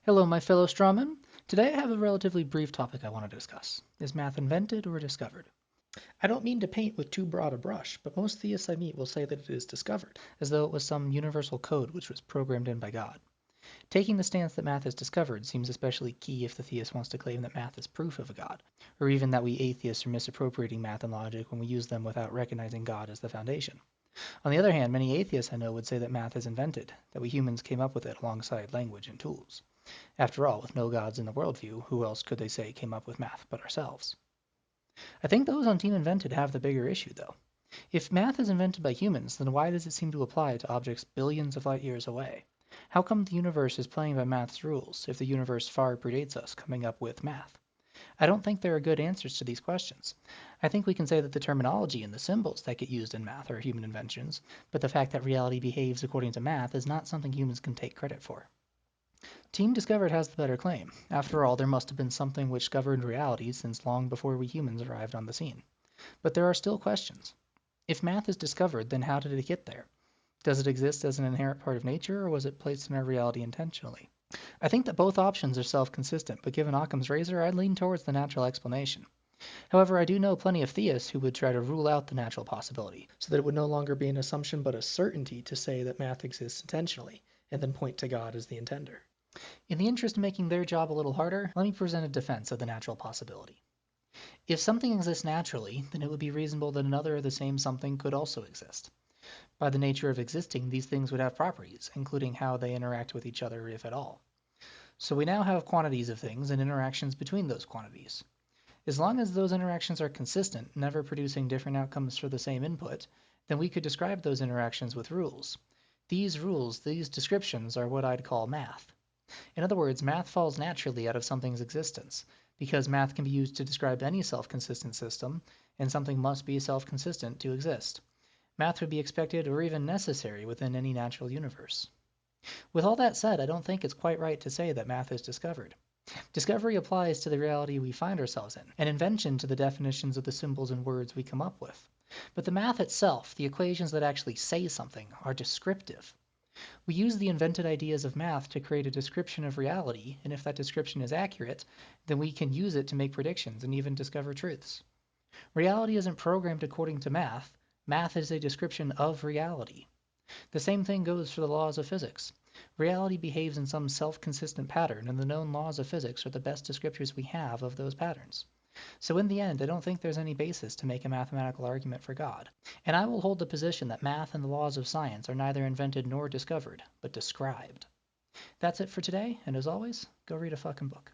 Hello, my fellow strawmen. Today I have a relatively brief topic I want to discuss. Is math invented or discovered? I don't mean to paint with too broad a brush, but most theists I meet will say that it is discovered, as though it was some universal code which was programmed in by God. Taking the stance that math is discovered seems especially key if the theist wants to claim that math is proof of a God, or even that we atheists are misappropriating math and logic when we use them without recognizing God as the foundation. On the other hand, many atheists I know would say that math is invented, that we humans came up with it alongside language and tools. After all, with no gods in the worldview, who else could they say came up with math but ourselves? I think those on Team Invented have the bigger issue, though. If math is invented by humans, then why does it seem to apply to objects billions of light years away? How come the universe is playing by math's rules if the universe far predates us coming up with math? I don't think there are good answers to these questions. I think we can say that the terminology and the symbols that get used in math are human inventions, but the fact that reality behaves according to math is not something humans can take credit for. Team Discovered has the better claim. After all, there must have been something which governed reality since long before we humans arrived on the scene. But there are still questions. If math is discovered, then how did it get there? Does it exist as an inherent part of nature, or was it placed in our reality intentionally? I think that both options are self-consistent, but given Occam's razor, I'd lean towards the natural explanation. However, I do know plenty of theists who would try to rule out the natural possibility, so that it would no longer be an assumption but a certainty to say that math exists intentionally, and then point to God as the intender. In the interest of making their job a little harder, let me present a defense of the natural possibility. If something exists naturally, then it would be reasonable that another of the same something could also exist. By the nature of existing, these things would have properties, including how they interact with each other, if at all. So we now have quantities of things and interactions between those quantities. As long as those interactions are consistent, never producing different outcomes for the same input, then we could describe those interactions with rules. These rules, these descriptions, are what I'd call math. In other words, math falls naturally out of something's existence, because math can be used to describe any self-consistent system, and something must be self-consistent to exist. Math would be expected or even necessary within any natural universe. With all that said, I don't think it's quite right to say that math is discovered. Discovery applies to the reality we find ourselves in, and invention to the definitions of the symbols and words we come up with. But the math itself, the equations that actually say something, are descriptive. We use the invented ideas of math to create a description of reality, and if that description is accurate, then we can use it to make predictions and even discover truths. Reality isn't programmed according to math. Math is a description of reality. The same thing goes for the laws of physics. Reality behaves in some self-consistent pattern, and the known laws of physics are the best descriptors we have of those patterns. So in the end, I don't think there's any basis to make a mathematical argument for God. And I will hold the position that math and the laws of science are neither invented nor discovered, but described. That's it for today, and as always, go read a fucking book.